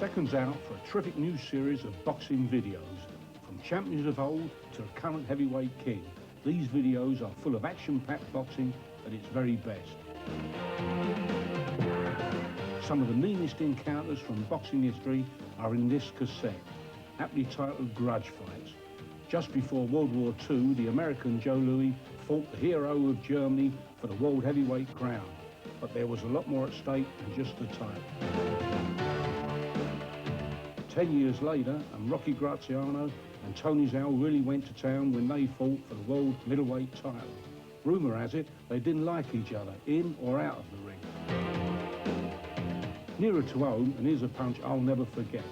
Seconds out for a terrific new series of boxing videos. From champions of old to a current heavyweight king, these videos are full of action-packed boxing at its very best. Some of the meanest encounters from boxing history are in this cassette, aptly titled Grudge Fights. Just before World War II, the American Joe Louis fought the hero of Germany for the world heavyweight crown, but there was a lot more at stake than just the title. 10 years later, and Rocky Graziano and Tony Zhao really went to town when they fought for the world middleweight title. Rumour has it they didn't like each other, in or out of the ring. Nearer to home, and here's a punch I'll never forget.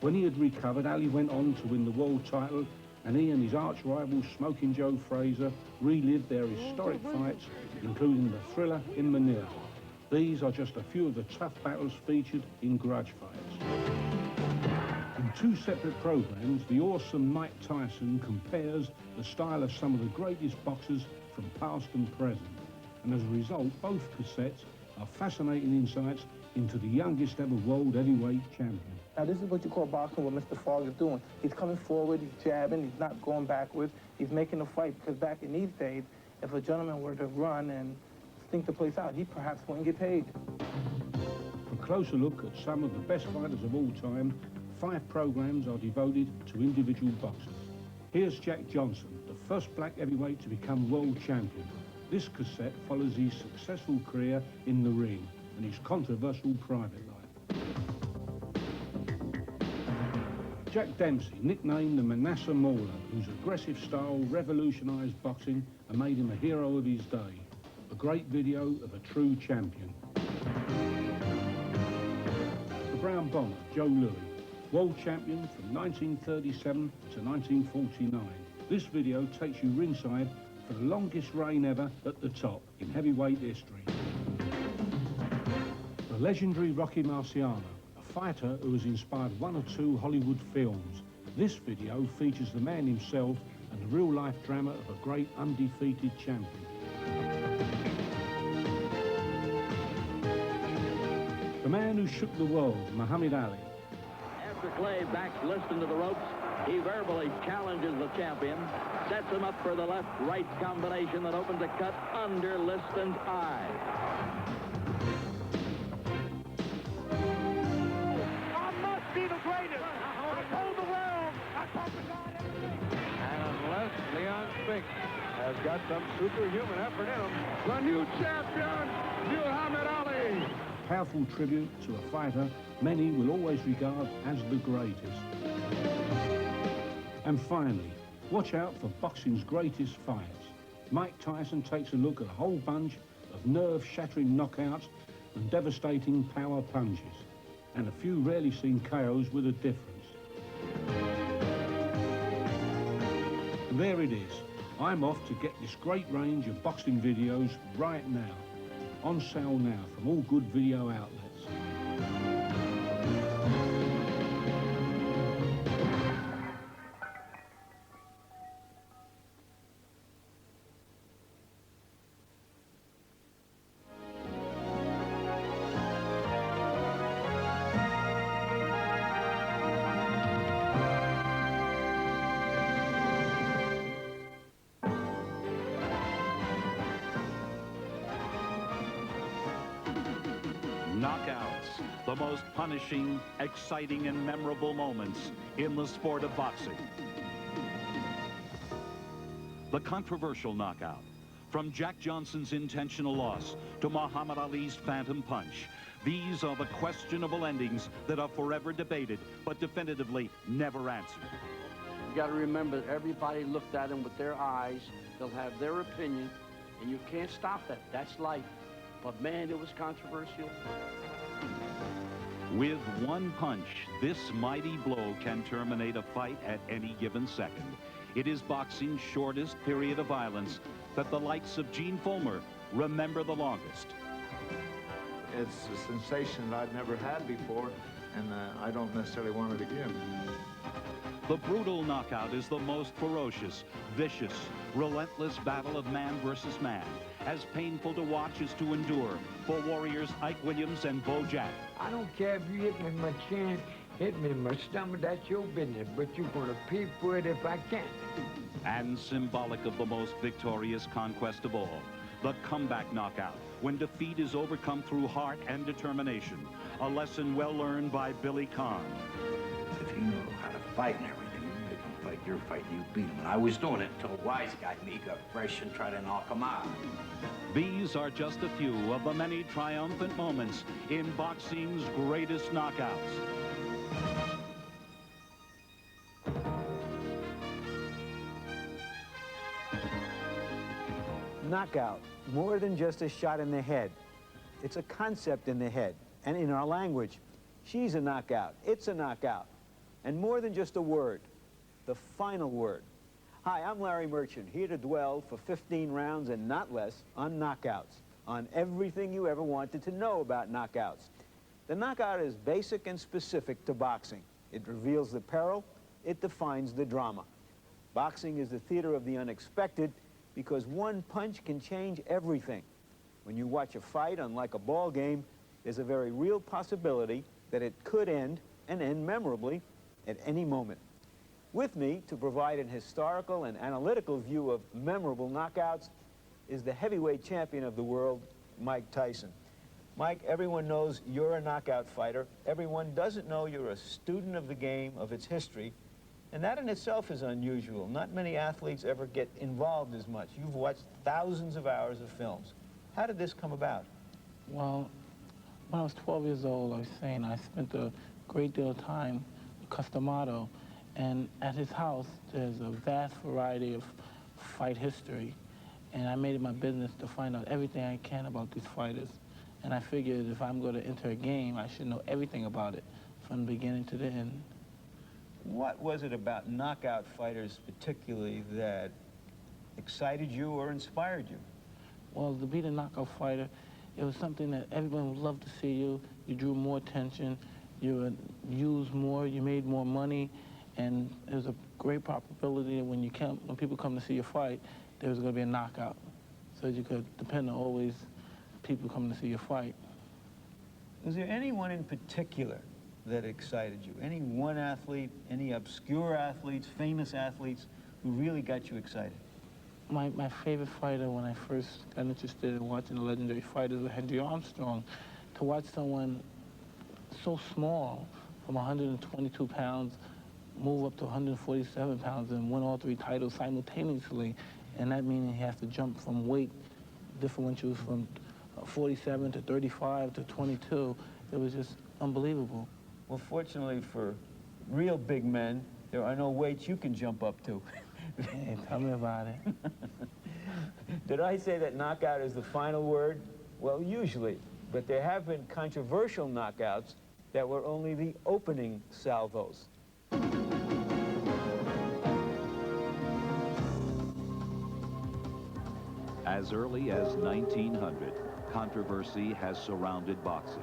When he had recovered, Ali went on to win the world title, and he and his arch-rival Smoking Joe Frazier relived their historic fights, including the thriller in Manila. These are just a few of the tough battles featured in Grudge Fights. In two separate programs, the awesome Mike Tyson compares the style of some of the greatest boxers from past and present. And as a result, both cassettes are fascinating insights into the youngest ever world heavyweight champion. Now this is what you call boxing, what Mr. Fogg is doing. He's coming forward, he's jabbing, he's not going backwards, he's making a fight, because back in these days, if a gentleman were to run and stink the place out, he perhaps wouldn't get paid. For a closer look at some of the best fighters of all time, 5 programs are devoted to individual boxers. Here's Jack Johnson, the first black heavyweight to become world champion. This cassette follows his successful career in the ring and his controversial private life. Jack Dempsey, nicknamed the Manasseh Mauler, whose aggressive style revolutionised boxing and made him a hero of his day. A great video of a true champion. The Brown Bomber, Joe Louis, world champion from 1937 to 1949. This video takes you ringside for the longest reign ever at the top in heavyweight history. The legendary Rocky Marciano, a fighter who has inspired 1 or 2 Hollywood films. This video features the man himself and the real-life drama of a great undefeated champion. The man who shook the world, Muhammad Ali. After Clay backs Liston to the ropes, he verbally challenges the champion, sets him up for the left-right combination that opens a cut under Liston's eye. I must be the greatest. I told the world. I told the God everything. And unless Leon Spinks has got some superhuman effort in him, the new champion, Muhammad Ali. Powerful tribute to a fighter many will always regard as the greatest. And finally, watch out for boxing's greatest fights. Mike Tyson takes a look at a whole bunch of nerve-shattering knockouts and devastating power punches, and a few rarely seen KOs with a difference. And there it is. I'm off to get this great range of boxing videos right now. On sale now from all good video outlets. Knockouts, the most punishing, exciting, and memorable moments in the sport of boxing. The controversial knockout, from Jack Johnson's intentional loss to Muhammad Ali's phantom punch. These are the questionable endings that are forever debated, but definitively never answered. You got to remember that everybody looked at him with their eyes. They'll have their opinion, and you can't stop that. That's life. But man, it was controversial. With one punch, this mighty blow can terminate a fight at any given second. It is boxing's shortest period of violence that the likes of Gene Fulmer remember the longest. It's a sensation that I've never had before, and I don't necessarily want it again. The brutal knockout is the most ferocious, vicious, relentless battle of man versus man, as painful to watch as to endure for warriors Ike Williams and Bo Jack. I don't care if you hit me with my chin, Hit me in my stomach, that's your business, but you're gonna pay for it if I can. And symbolic of the most victorious conquest of all, the comeback knockout, when defeat is overcome through heart and determination. A lesson well learned by Billy Kahn. If you know how to fight and everything, you make them fight your fight, you beat them. And I was doing it until a wise guy me got fresh and tried to knock him out. These are just a few of the many triumphant moments in boxing's greatest knockouts. Knockout, more than just a shot in the head. It's a concept in the head. And in our language, she's a knockout, it's a knockout. And more than just a word, the final word. Hi, I'm Larry Merchant, here to dwell for 15 rounds and not less on knockouts, on everything you ever wanted to know about knockouts. The knockout is basic and specific to boxing. It reveals the peril, it defines the drama. Boxing is the theater of the unexpected, because one punch can change everything. When you watch a fight, unlike a ball game, there's a very real possibility that it could end, and end memorably, at any moment. With me to provide an historical and analytical view of memorable knockouts is the heavyweight champion of the world, Mike Tyson. Mike, everyone knows you're a knockout fighter. Everyone doesn't know you're a student of the game, of its history, and that in itself is unusual. Not many athletes ever get involved as much. You've watched thousands of hours of films. How did this come about? Well, when I was 12 years old, I was saying I spent a great deal of time with Customato, and at his house, there's a vast variety of fight history, and I made it my business to find out everything I can about these fighters. And I figured if I'm going to enter a game, I should know everything about it, from the beginning to the end. What was it about knockout fighters particularly that excited you or inspired you? Well, to be the knockout fighter, it was something that everyone would love to see you. You drew more attention, you were used more, you made more money, and there's a great probability that when people come to see your fight, there was going to be a knockout. So you could depend on always people coming to see your fight. Was there anyone in particular that excited you? Any one athlete, any obscure athletes, famous athletes who really got you excited? My favorite fighter when I first got interested in watching the legendary fighters was Henry Armstrong. To watch someone so small, from 122 pounds, move up to 147 pounds and win all 3 titles simultaneously, and that meaning he has to jump from weight differentials from 47 to 35 to 22. It was just unbelievable. Well, fortunately for real big men, there are no weights you can jump up to. Hey, tell me about it. Did I say that knockout is the final word? Well, usually, but there have been controversial knockouts that were only the opening salvos. As early as 1900, controversy has surrounded boxing.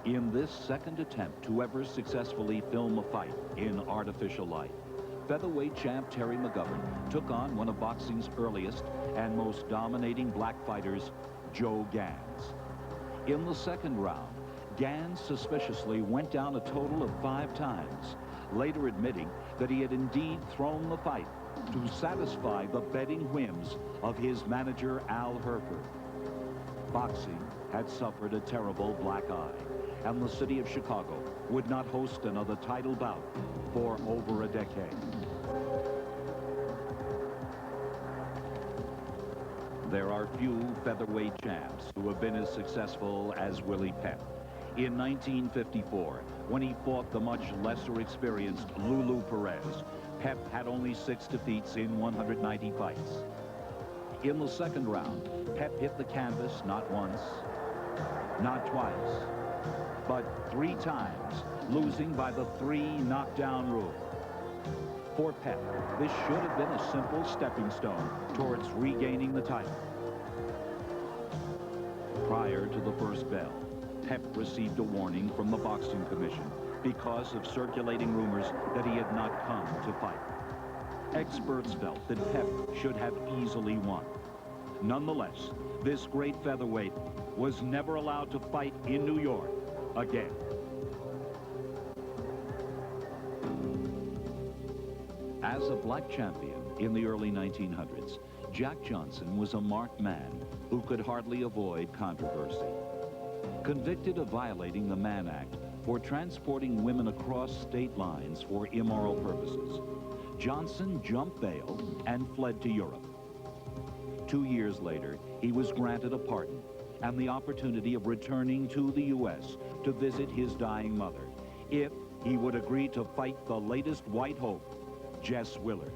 In this second attempt to ever successfully film a fight in artificial light, featherweight champ Terry McGovern took on one of boxing's earliest and most dominating black fighters, Joe Gans. In the second round, Gans suspiciously went down a total of 5 times, later admitting that he had indeed thrown the fight to satisfy the betting whims of his manager, Al Herford. Boxing had suffered a terrible black eye, and the city of Chicago would not host another title bout for over a decade. There are few featherweight champs who have been as successful as Willie Pep. In 1954, when he fought the much lesser experienced Lulu Perez, Pep had only 6 defeats in 190 fights. In the second round, Pep hit the canvas not once, not twice, but 3 times, losing by the 3 knockdown rule. For Pep, this should have been a simple stepping stone towards regaining the title. Prior to the first bell, Pep received a warning from the Boxing Commission because of circulating rumors that he had not come to fight. Experts felt that Pep should have easily won. Nonetheless, this great featherweight was never allowed to fight in New York again. As a black champion in the early 1900s, Jack Johnson was a marked man who could hardly avoid controversy. Convicted of violating the Mann Act for transporting women across state lines for immoral purposes, Johnson jumped bail and fled to Europe. 2 years later, he was granted a pardon and the opportunity of returning to the U.S. to visit his dying mother, if he would agree to fight the latest white hope, Jess Willard.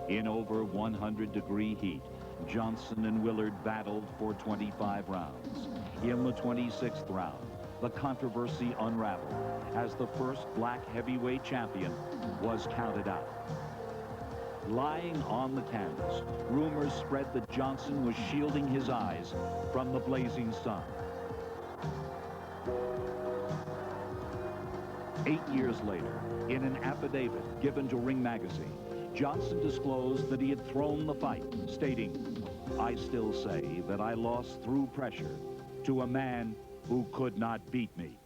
In over 100-degree heat, Johnson and Willard battled for 25 rounds. In the 26th round, the controversy unraveled as the first black heavyweight champion was counted out. Lying on the canvas, rumors spread that Johnson was shielding his eyes from the blazing sun. 8 years later, in an affidavit given to Ring magazine, Johnson disclosed that he had thrown the fight, stating, "I still say that I lost through pressure to a man who could not beat me."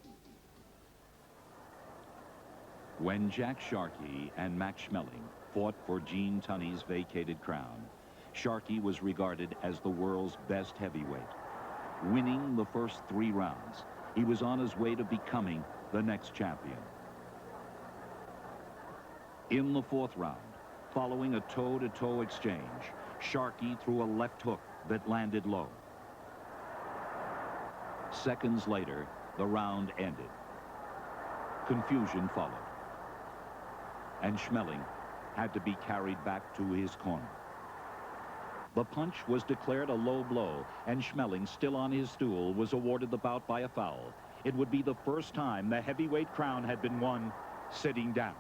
When Jack Sharkey and Max Schmeling fought for Gene Tunney's vacated crown, Sharkey was regarded as the world's best heavyweight. Winning the first 3 rounds, he was on his way to becoming the next champion. In the 4th round, following a toe-to-toe exchange, Sharkey threw a left hook that landed low. Seconds later, the round ended. Confusion followed, and Schmeling had to be carried back to his corner. The punch was declared a low blow, and Schmeling, still on his stool, was awarded the bout by a foul. It would be the first time the heavyweight crown had been won sitting down.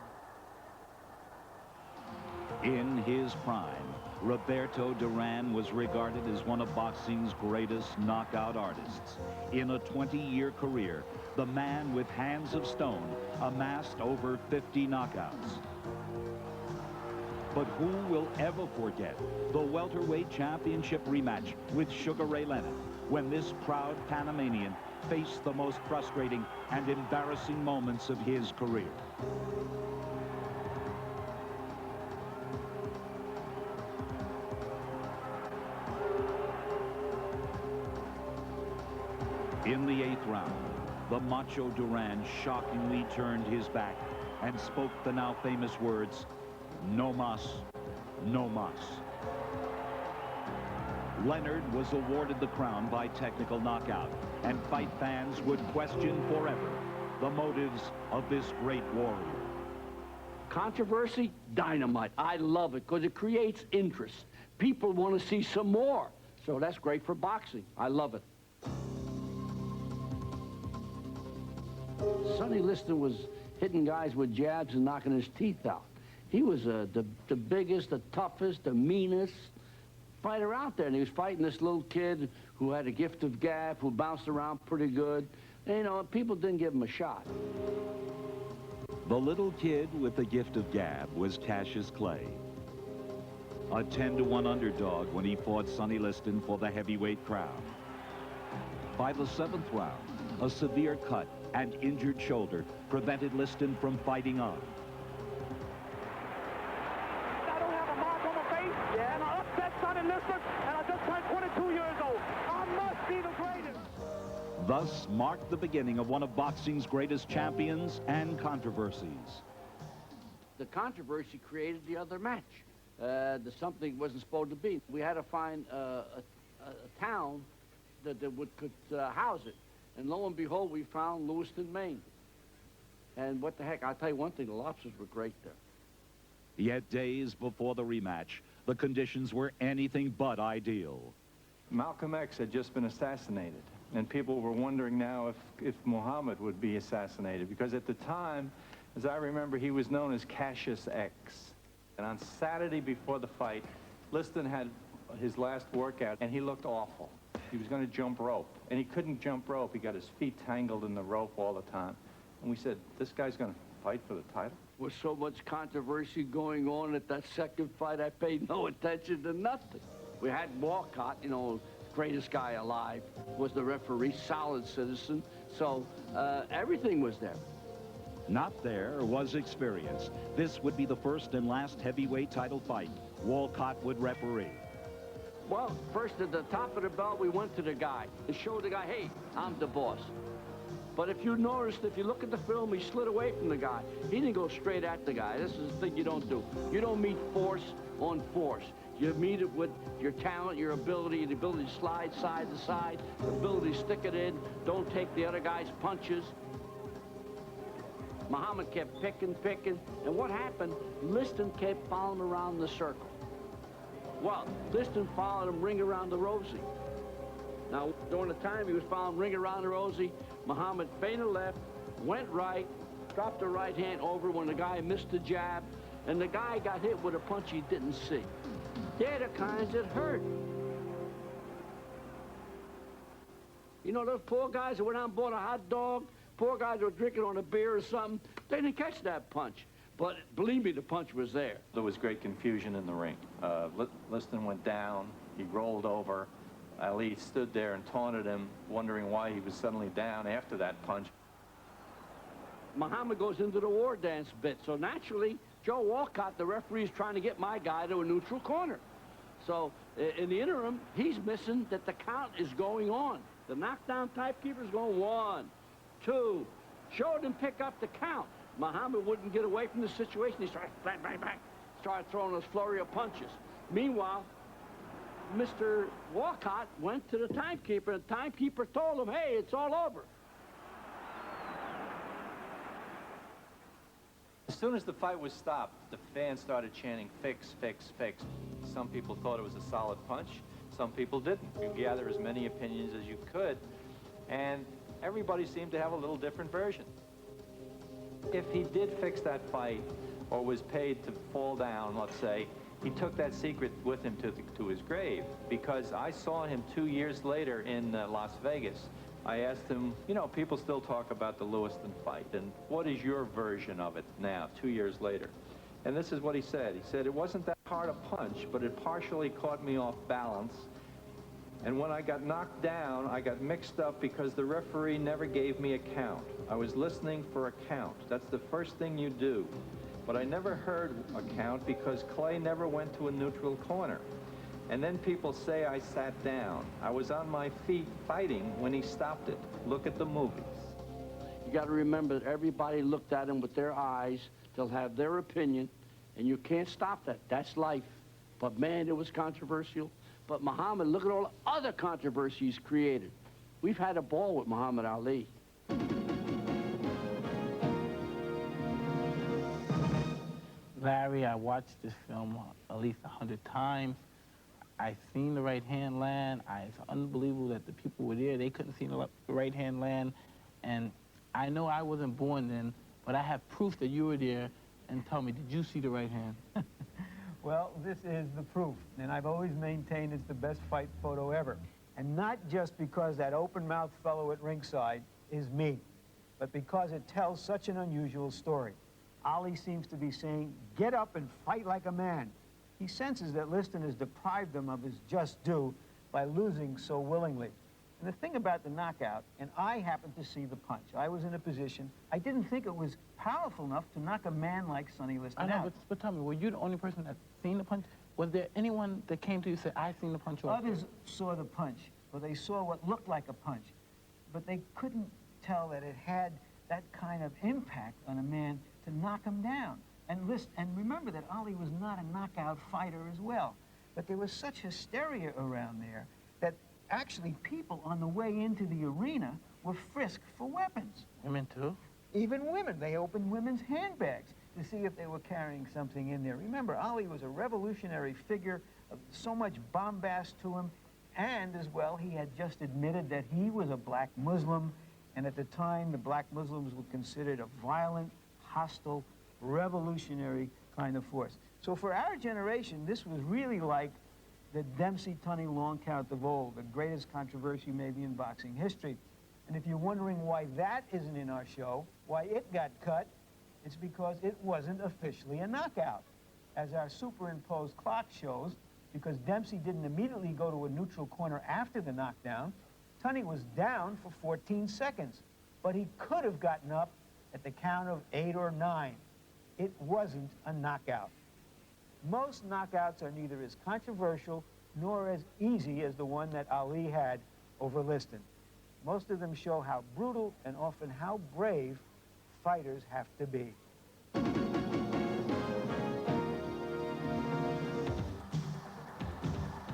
In his prime, Roberto Duran was regarded as one of boxing's greatest knockout artists. In a 20-year career, the man with hands of stone amassed over 50 knockouts. But who will ever forget the welterweight championship rematch with Sugar Ray Leonard, when this proud Panamanian faced the most frustrating and embarrassing moments of his career? In the 8th round, the macho Duran shockingly turned his back and spoke the now famous words, "No mas, no mas." Leonard was awarded the crown by technical knockout, and fight fans would question forever the motives of this great warrior. Controversy, dynamite. I love it because it creates interest. People want to see some more. So that's great for boxing. I love it. Sonny Liston was hitting guys with jabs and knocking his teeth out. He was the biggest, the toughest, the meanest fighter out there. And he was fighting this little kid who had a gift of gab, who bounced around pretty good. And, you know, people didn't give him a shot. The little kid with the gift of gab was Cassius Clay, a 10-to-1 underdog when he fought Sonny Liston for the heavyweight crown. By the 7th round, a severe cut and injured shoulder prevented Liston from fighting on. I don't have a mark on my face, and I upset Sonny Liston, and I just turned 22 years old. I must be the greatest. Thus marked the beginning of one of boxing's greatest champions and controversies. The controversy created the other match. Something wasn't supposed to be. We had to find a town that could house it. And lo and behold, we found Lewiston, Maine. And what the heck, I'll tell you one thing, the lobsters were great there. Yet days before the rematch, the conditions were anything but ideal. Malcolm X had just been assassinated, and people were wondering now if Muhammad would be assassinated, because at the time, as I remember, he was known as Cassius X. And on Saturday before the fight, Liston had his last workout, and he looked awful. He was going to jump rope, and he couldn't jump rope. He got his feet tangled in the rope all the time. And we said, this guy's going to fight for the title? With so much controversy going on at that second fight, I paid no attention to nothing. We had Walcott, you know, greatest guy alive, was the referee, solid citizen. So everything was there. Not there was experience. This would be the first and last heavyweight title fight. Walcott would referee. Well, first at the top of the belt, we went to the guy and showed the guy, hey, I'm the boss. But if you noticed, if you look at the film, he slid away from the guy. He didn't go straight at the guy. This is the thing you don't do. You don't meet force on force. You meet it with your talent, your ability, the ability to slide side to side, the ability to stick it in, don't take the other guy's punches. Muhammad kept picking, and what happened, Liston kept following around the circle. Well, Liston followed him ring around the rosy. Now, during the time he was following ring around the rosy, Muhammad feinted left, went right, dropped the right hand over when the guy missed the jab, and the guy got hit with a punch he didn't see. They're the kinds that hurt. You know, those poor guys that went out and bought a hot dog, poor guys that were drinking on a beer or something, they didn't catch that punch. But believe me, the punch was there. There was great confusion in the ring. Liston went down, he rolled over. Ali stood there and taunted him, wondering why he was suddenly down after that punch. Muhammad goes into the war dance bit, so naturally, Joe Walcott, the referee, is trying to get my guy to a neutral corner. So in the interim, he's missing that the count is going on. The knockdown timekeeper is going 1, 2. Showed him pick up the count. Muhammad wouldn't get away from the situation. He started bang, bang, bang, started throwing those flurry of punches. Meanwhile, Mr. Walcott went to the timekeeper, and the timekeeper told him, hey, it's all over. As soon as the fight was stopped, the fans started chanting, fix, fix, fix. Some people thought it was a solid punch. Some people didn't. You gather as many opinions as you could, and everybody seemed to have a little different version. If he did fix that fight, or was paid to fall down, let's say, he took that secret with him to his grave, because I saw him 2 years later in Las Vegas. I asked him, you know, people still talk about the Lewiston fight, and what is your version of it now, 2 years later? And this is what he said. He said, it wasn't that hard a punch, but it partially caught me off balance. And when I got knocked down, I got mixed up because the referee never gave me a count. I was listening for a count. That's the first thing you do. But I never heard a count because Clay never went to a neutral corner. And then people say I sat down. I was on my feet fighting when he stopped it. Look at the movies. You got to remember that everybody looked at him with their eyes. They'll have their opinion, and you can't stop that. That's life. But man, it was controversial. But Muhammad, look at all the other controversies created. We've had a ball with Muhammad Ali. Larry, I watched this film at least 100 times. I seen the right hand land. It's unbelievable that the people were there. They couldn't see the right hand land. And I know I wasn't born then, but I have proof that you were there. And tell me, did you see the right hand? Well, this is the proof, and I've always maintained it's the best fight photo ever. And not just because that open-mouthed fellow at ringside is me, but because it tells such an unusual story. Ali seems to be saying, get up and fight like a man. He senses that Liston has deprived him of his just due by losing so willingly. And the thing about the knockout, and I happened to see the punch. I was in a position, I didn't think it was powerful enough to knock a man like Sonny Liston out. I know, but tell me, were you the only person that seen the punch? Was there anyone that came to you and said, I seen the punch also? Others saw the punch, or they saw what looked like a punch, but they couldn't tell that it had that kind of impact on a man to knock him down. And remember that Ali was not a knockout fighter as well. But there was such hysteria around there that actually people on the way into the arena were frisked for weapons. Women too? Even women. They opened women's handbags to see if they were carrying something in there. Remember, Ali was a revolutionary figure of so much bombast to him, and as well, he had just admitted that he was a black Muslim, and at the time, the black Muslims were considered a violent, hostile, revolutionary kind of force. So for our generation, this was really like the Dempsey-Tunney long count of old, the greatest controversy maybe in boxing history. And if you're wondering why that isn't in our show, why it got cut, it's because it wasn't officially a knockout. As our superimposed clock shows, because Dempsey didn't immediately go to a neutral corner after the knockdown, Tunney was down for 14 seconds. But he could have gotten up at the count of 8 or 9. It wasn't a knockout. Most knockouts are neither as controversial nor as easy as the one that Ali had over Liston. Most of them show how brutal and often how brave fighters have to be.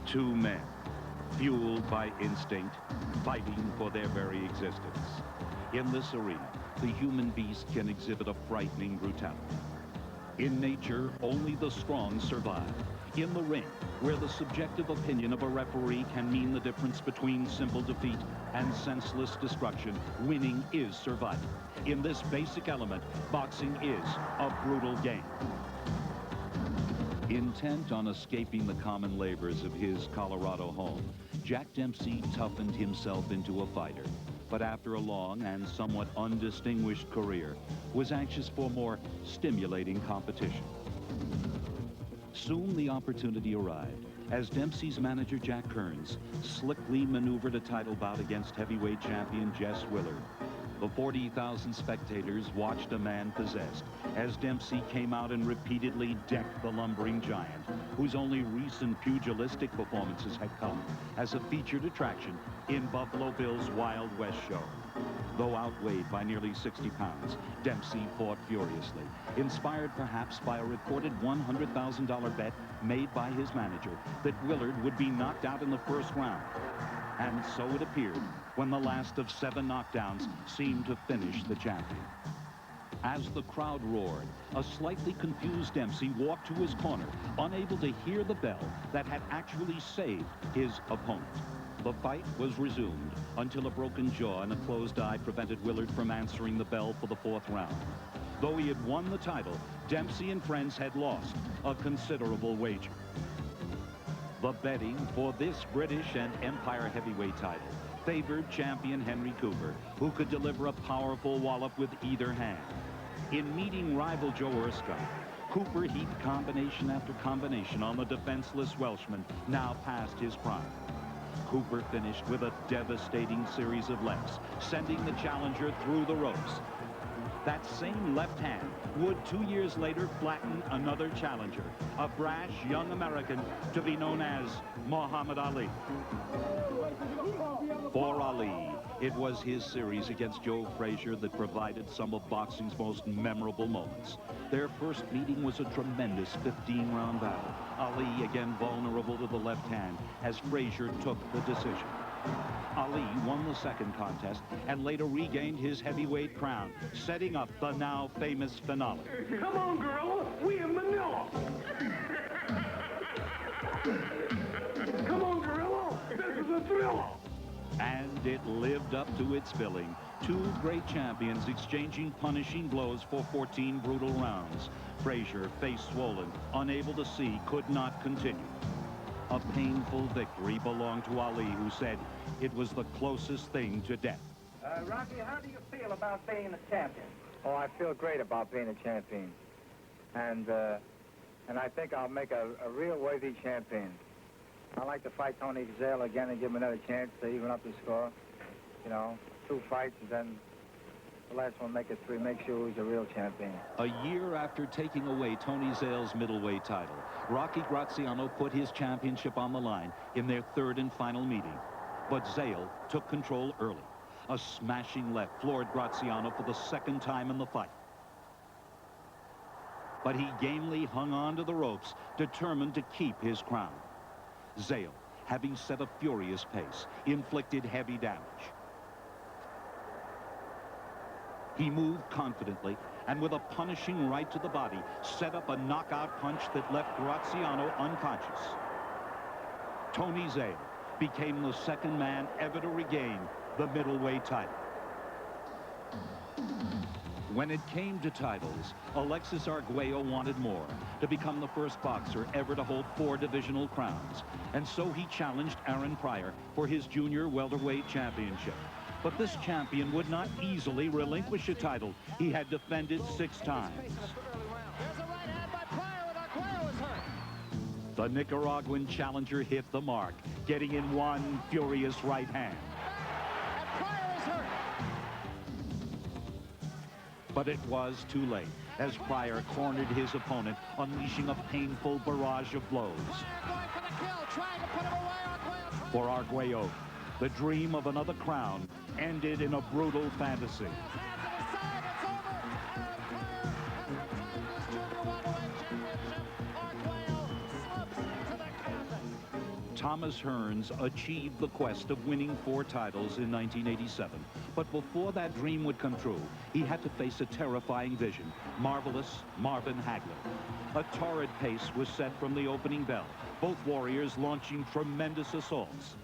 Two men, fueled by instinct, fighting for their very existence. In this arena, the human beast can exhibit a frightening brutality. In nature, only the strong survive. In the ring, where the subjective opinion of a referee can mean the difference between simple defeat and senseless destruction, winning is survival. In this basic element, boxing is a brutal game. Intent on escaping the common labors of his Colorado home, Jack Dempsey toughened himself into a fighter. But after a long and somewhat undistinguished career, was anxious for more stimulating competition. Soon the opportunity arrived, as Dempsey's manager Jack Kearns slickly maneuvered a title bout against heavyweight champion Jess Willard. The 40,000 spectators watched a man possessed as Dempsey came out and repeatedly decked the lumbering giant, whose only recent pugilistic performances had come as a featured attraction in Buffalo Bill's Wild West show. Though outweighed by nearly 60 pounds, Dempsey fought furiously, inspired perhaps by a reported $100,000 bet made by his manager that Willard would be knocked out in the first round. And so it appeared when the last of 7 knockdowns seemed to finish the champion. As the crowd roared, a slightly confused Dempsey walked to his corner, unable to hear the bell that had actually saved his opponent. The fight was resumed until a broken jaw and a closed eye prevented Willard from answering the bell for the 4th round. Though he had won the title, Dempsey and friends had lost a considerable wager. The betting for this British and Empire heavyweight title favored champion Henry Cooper, who could deliver a powerful wallop with either hand. In meeting rival Joe Erskine, Cooper heaped combination after combination on the defenseless Welshman, now past his prime. Cooper finished with a devastating series of lefts, sending the challenger through the ropes. That same left hand would 2 years later flatten another challenger, a brash young American to be known as Muhammad Ali. For Ali, it was his series against Joe Frazier that provided some of boxing's most memorable moments. Their first meeting was a tremendous 15-round battle. Ali again vulnerable to the left hand as Frazier took the decision. Ali won the second contest and later regained his heavyweight crown, setting up the now famous finale. Come on, girl. We in Manila. Come on, gorilla. This is a thriller. And it lived up to its billing. 2 great champions exchanging punishing blows for 14 brutal rounds. Frazier, face swollen, unable to see, could not continue. A painful victory belonged to Ali, who said it was the closest thing to death. Rocky, how do you feel about being a champion? Oh, I feel great about being a champion. And I think I'll make a real worthy champion. I'd like to fight Tony Zale again and give him another chance to even up the score. You know, 2 fights and then the last one make it 3, make sure he's a real champion. A year after taking away Tony Zale's middleweight title, Rocky Graziano put his championship on the line in their 3rd and final meeting. But Zale took control early. A smashing left floored Graziano for the 2nd time in the fight. But he gamely hung on to the ropes, determined to keep his crown. Zale, having set a furious pace, inflicted heavy damage. He moved confidently and with a punishing right to the body, set up a knockout punch that left Graziano unconscious. Tony Zale became the 2nd man ever to regain the middleweight title. When it came to titles, Alexis Arguello wanted more, to become the first boxer ever to hold 4 divisional crowns. And so he challenged Aaron Pryor for his junior welterweight championship. But this champion would not easily relinquish a title he had defended 6 times. The Nicaraguan challenger hit the mark, getting in one furious right hand. But it was too late, as Pryor cornered his opponent, unleashing a painful barrage of blows. For Arguello, the dream of another crown ended in a brutal fantasy. Thomas Hearns achieved the quest of winning 4 titles in 1987. But before that dream would come true, he had to face a terrifying vision, marvelous Marvin Hagler. A torrid pace was set from the opening bell, both warriors launching tremendous assaults.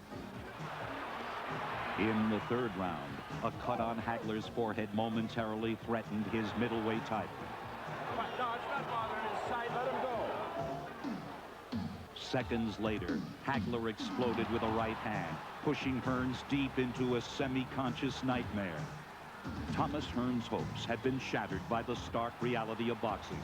In the 3rd round, a cut on Hagler's forehead momentarily threatened his middleweight title. No, it's not bothering his sight. Let him go. Seconds later, Hagler exploded with a right hand, pushing Hearns deep into a semi-conscious nightmare. Thomas Hearns' hopes had been shattered by the stark reality of boxing.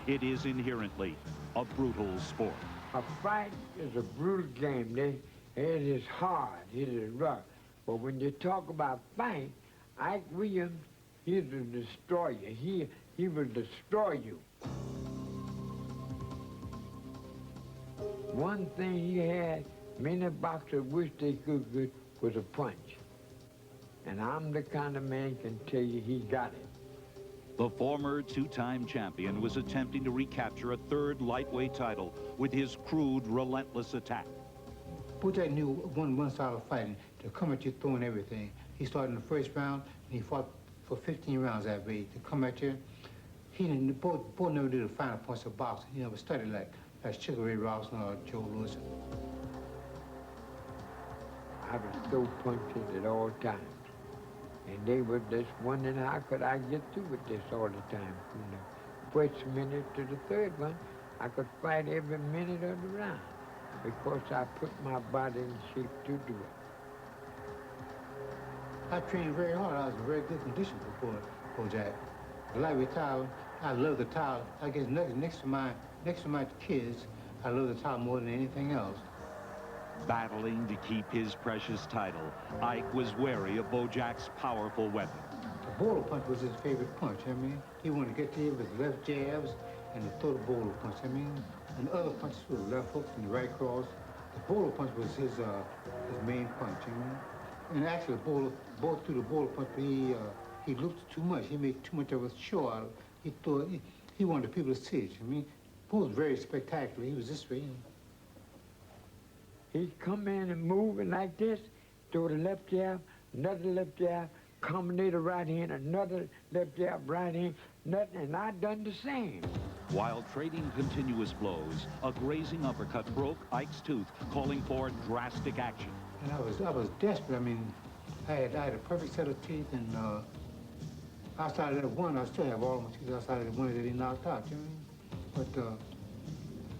It is inherently a brutal sport. A fight is a brutal game. It is hard, it is rough. But when you talk about fight, Ike Williams, he's a destroyer. He will destroy you. One thing he had, many boxers wish they could get, was a punch. And I'm the kind of man can tell you he got it. The former 2-time champion was attempting to recapture a 3rd lightweight title with his crude, relentless attack. Bojack knew one style of fighting, to come at you throwing everything. He started in the 1st round, and he fought for 15 rounds that way. To come at you, he didn't, Bo never did a final punch of boxing. He never studied like Sugar Ray Robinson or Joe Louis. I would throw punches at all times. And they were just wondering how could I get through with this all the time. From the 1st minute to the 3rd one, I could fight every minute of the round because I put my body in shape to do it. I trained very hard. I was in very good condition before Bojack. The lightweight title, I love the title. I guess next to my kids, I love the title more than anything else. Battling to keep his precious title, Ike was wary of Bojack's powerful weapon. The bowler punch was his favorite punch, I mean. He wanted to get there with the left jabs and to throw the bowler punch, I mean. And the other punches were the left hooks and the right cross. The bowler punch was his main punch, I mean. And actually, both through the bowler punch, he looked too much. He made too much of a show out of it. He wanted people to see it, I mean. Both very spectacular. He was this way. He'd come in and moving like this, throw the left jab, another left jab, combinate a right hand, another left jab, right hand, nothing, and I done the same. While trading continuous blows, a grazing uppercut broke Ike's tooth, calling for drastic action. And I was desperate. I mean, I had a perfect set of teeth, and I started at 1. I still have all my teeth. I started at 1 that he knocked out, you know? But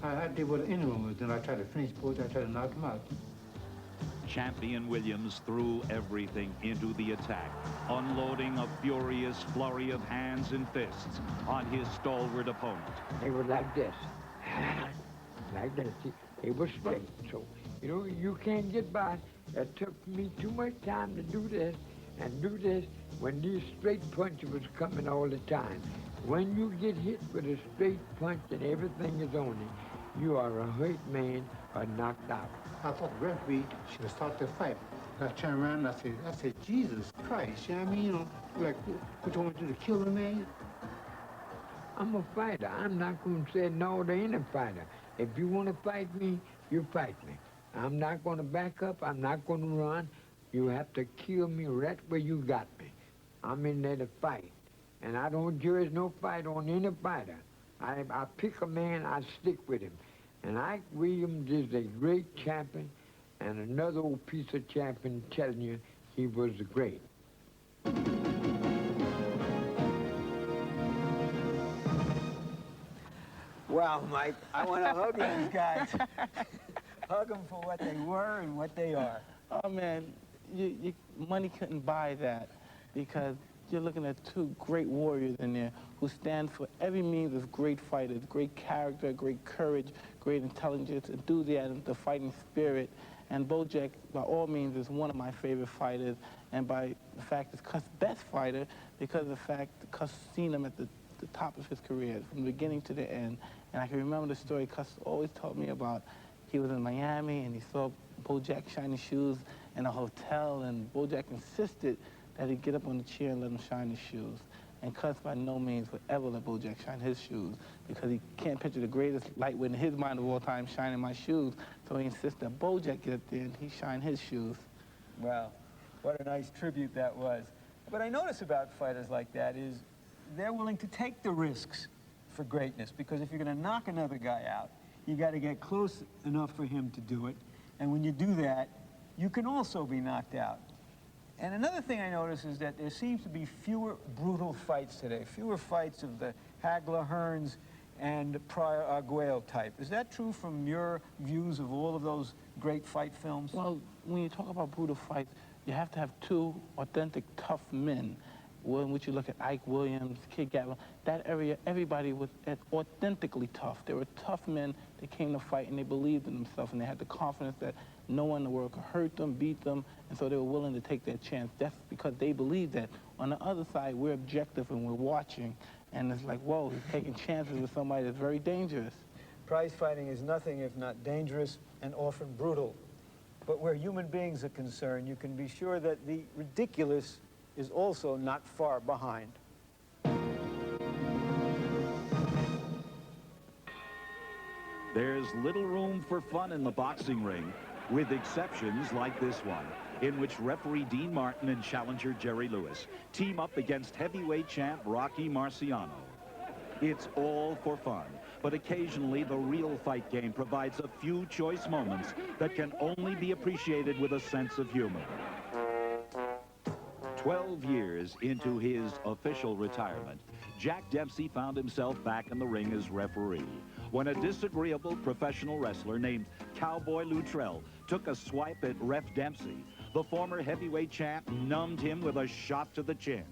I did what anyone was doing. I tried to finish both. I tried to knock him out. Champion Williams threw everything into the attack, unloading a furious flurry of hands and fists on his stalwart opponent. They were like this, like this. It was straight, so, you know, you can't get by. It took me too much time to do this and do this when these straight punches was coming all the time. When you get hit with a straight punch and everything is on it, you are a hurt man or knocked out. I thought the referee should have started the fight. I turned around and I said, Jesus Christ, you know what I mean? You know, like, what you want to do, to kill the man? I'm a fighter. I'm not going to say no to any fighter. If you want to fight me, you fight me. I'm not going to back up. I'm not going to run. You have to kill me right where you got me. I'm in there to fight. And I don't judge no fight on any fighter. I pick a man, I stick with him. And Ike Williams is a great champion, and another old piece of champion telling you he was great. Wow, Mike, I want to hug these guys. Hug them for what they were and what they are. Oh, man, money couldn't buy that, because you're looking at 2 great warriors in there who stand for every means of great fighters, great character, great courage, great intelligence, enthusiasm, the fighting spirit. And Bojack, by all means, is one of my favorite fighters, and by the fact is Cus' best fighter, because of the fact that Cus seen him at the top of his career, from the beginning to the end. And I can remember the story Cus always told me about. He was in Miami, and he saw Bojack shiny shoes in a hotel, and Bojack insisted that he get up on the chair and let him shine his shoes. And Cus by no means would ever let Bojack shine his shoes, because he can't picture the greatest lightweight in his mind of all time shining my shoes. So he insists that Bojack get up there and he shine his shoes. Wow, what a nice tribute that was. What I notice about fighters like that is they're willing to take the risks for greatness, because if you're going to knock another guy out, you got to get close enough for him to do it. And when you do that, you can also be knocked out. And another thing I notice is that there seems to be fewer brutal fights today, fewer fights of the Hagler, Hearns, and Pryor Arguello type. Is that true from your views of all of those great fight films? Well, when you talk about brutal fights, you have to have two authentic, tough men. When you look at Ike Williams, Kid Gatlin, that area, everybody was authentically tough. They were tough men. They came to fight, and they believed in themselves, and they had the confidence that no one in the world could hurt them, beat them, and so they were willing to take their chance. That's because they believed that. On the other side, we're objective, and we're watching, and it's like, whoa, he's taking chances with somebody that's very dangerous. Prize fighting is nothing if not dangerous and often brutal. But where human beings are concerned, you can be sure that the ridiculous is also not far behind. There's little room for fun in the boxing ring, with exceptions like this one, in which referee Dean Martin and challenger Jerry Lewis team up against heavyweight champ Rocky Marciano. It's all for fun, but occasionally the real fight game provides a few choice moments that can only be appreciated with a sense of humor. 12 years into his official retirement, Jack Dempsey found himself back in the ring as referee when a disagreeable professional wrestler named Cowboy Luttrell took a swipe at Ref Dempsey. The former heavyweight champ numbed him with a shot to the chin.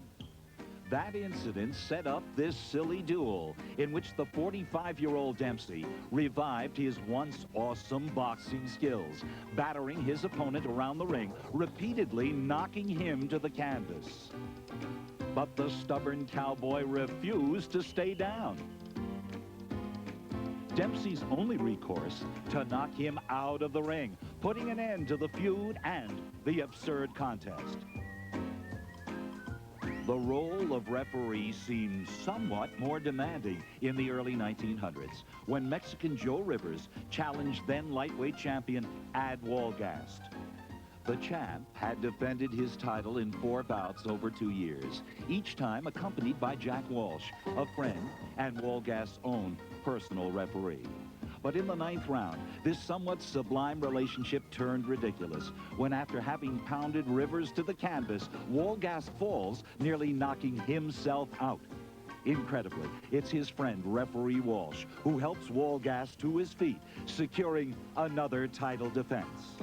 That incident set up this silly duel in which the 45-year-old Dempsey revived his once awesome boxing skills, battering his opponent around the ring, repeatedly knocking him to the canvas. But the stubborn Cowboy refused to stay down. Dempsey's only recourse to knock him out of the ring, putting an end to the feud and the absurd contest. The role of referee seemed somewhat more demanding in the early 1900s when Mexican Joe Rivers challenged then lightweight champion Ad Walgast. The champ had defended his title in 4 bouts over 2 years, each time accompanied by Jack Walsh, a friend and Walgast's own personal referee. But in the 9th round, this somewhat sublime relationship turned ridiculous when, after having pounded Rivers to the canvas, Walgast falls, nearly knocking himself out. Incredibly, it's his friend, referee Walsh, who helps Walgast to his feet, securing another title defense.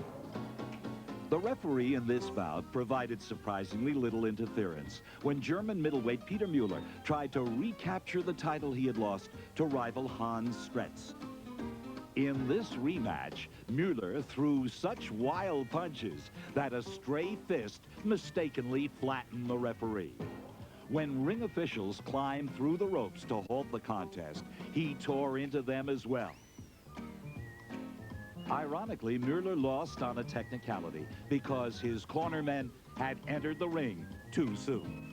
The referee in this bout provided surprisingly little interference when German middleweight Peter Mueller tried to recapture the title he had lost to rival Hans Stretz. In this rematch, Mueller threw such wild punches that a stray fist mistakenly flattened the referee. When ring officials climbed through the ropes to halt the contest, he tore into them as well. Ironically, Mueller lost on a technicality because his cornermen had entered the ring too soon.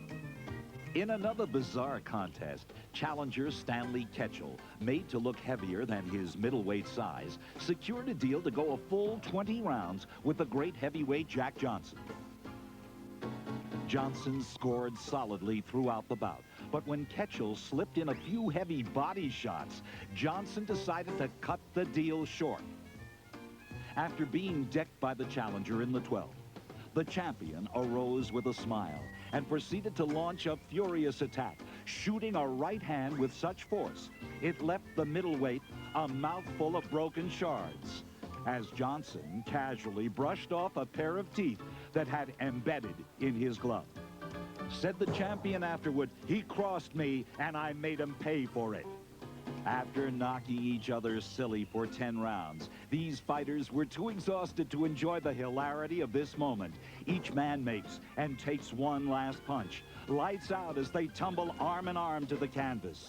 In another bizarre contest, challenger Stanley Ketchel, made to look heavier than his middleweight size, secured a deal to go a full 20 rounds with the great heavyweight Jack Johnson. Johnson scored solidly throughout the bout, but when Ketchel slipped in a few heavy body shots, Johnson decided to cut the deal short. After being decked by the challenger in the 12th, the champion arose with a smile and proceeded to launch a furious attack, shooting a right hand with such force it left the middleweight a mouthful of broken shards, as Johnson casually brushed off a pair of teeth that had embedded in his glove. Said the champion afterward, "He crossed me and I made him pay for it." After knocking each other silly for 10 rounds, these fighters were too exhausted to enjoy the hilarity of this moment. Each man makes and takes one last punch. Lights out as they tumble arm in arm to the canvas.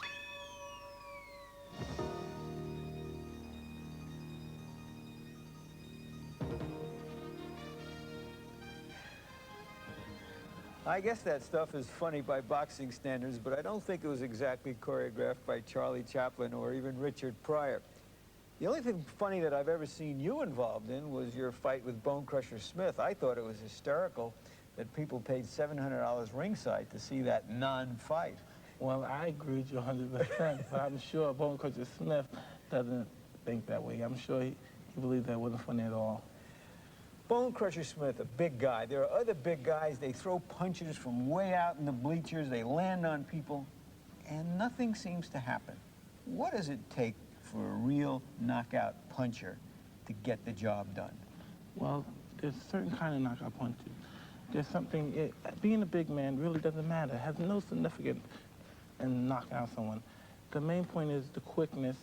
I guess that stuff is funny by boxing standards, but I don't think it was exactly choreographed by Charlie Chaplin or even Richard Pryor. The only thing funny that I've ever seen you involved in was your fight with Bone Crusher Smith. I thought it was hysterical that people paid $700 ringside to see that non-fight. Well, I agree with you 100%, but I'm sure Bone Crusher Smith doesn't think that way. I'm sure he believes that wasn't funny at all. Bone Crusher Smith, a big guy. There are other big guys. They throw punches from way out in the bleachers. They land on people, and nothing seems to happen. What does it take for a real knockout puncher to get the job done? Well, there's certain kind of knockout punches. There's something, being a big man really doesn't matter. It has no significance in knocking out someone. The main point is the quickness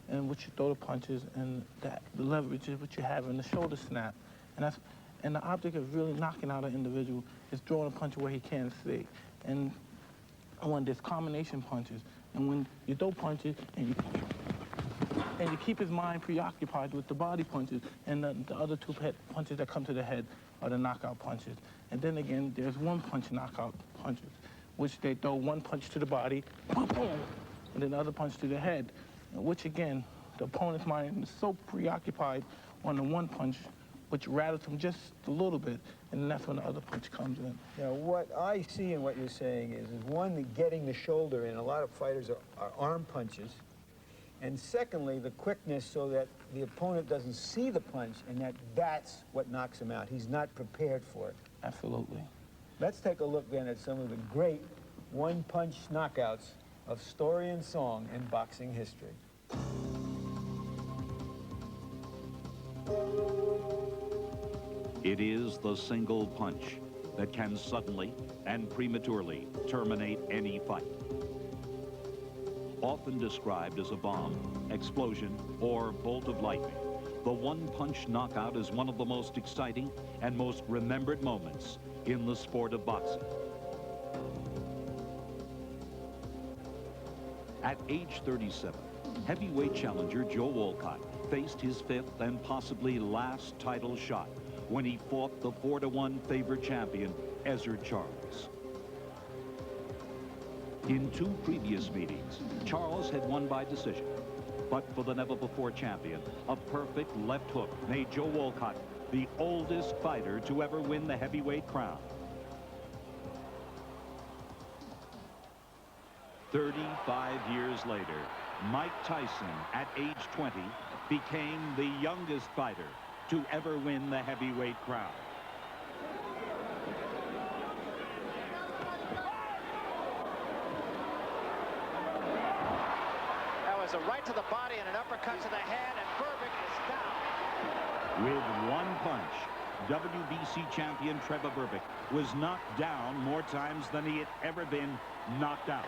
and what you throw the punches and the leverage is what you have in the shoulder snap. And the object of really knocking out an individual is throwing a punch where he can't see. And when there's combination punches, and when you throw punches and you keep his mind preoccupied with the body punches, and the other two punches that come to the head are the knockout punches. And then again, there's one-punch knockout punches, which they throw one punch to the body, boom, boom, and then the other punch to the head, which again, the opponent's mind is so preoccupied on the one punch, which rattles him just a little bit, and that's when the other punch comes in. Now, what I see in what you're saying is one, getting the shoulder in. A lot of fighters are arm punches. And secondly, the quickness so that the opponent doesn't see the punch, and that's what knocks him out. He's not prepared for it. Absolutely. Let's take a look then at some of the great one-punch knockouts of story and song in boxing history. It is the single punch that can suddenly and prematurely terminate any fight. Often described as a bomb, explosion, or bolt of lightning, the one-punch knockout is one of the most exciting and most remembered moments in the sport of boxing. At age 37, heavyweight challenger Joe Walcott faced his fifth and possibly last title shot when he fought the 4-1 favorite champion, Ezzard Charles. In two previous meetings, Charles had won by decision, but for the never-before champion, a perfect left hook made Joe Walcott the oldest fighter to ever win the heavyweight crown. 35 years later, Mike Tyson, at age 20, became the youngest fighter to ever win the heavyweight crown. That was a right to the body and an uppercut to the head, and Burbick is down. With one punch, WBC champion Trevor Burbick was knocked down more times than he had ever been knocked out.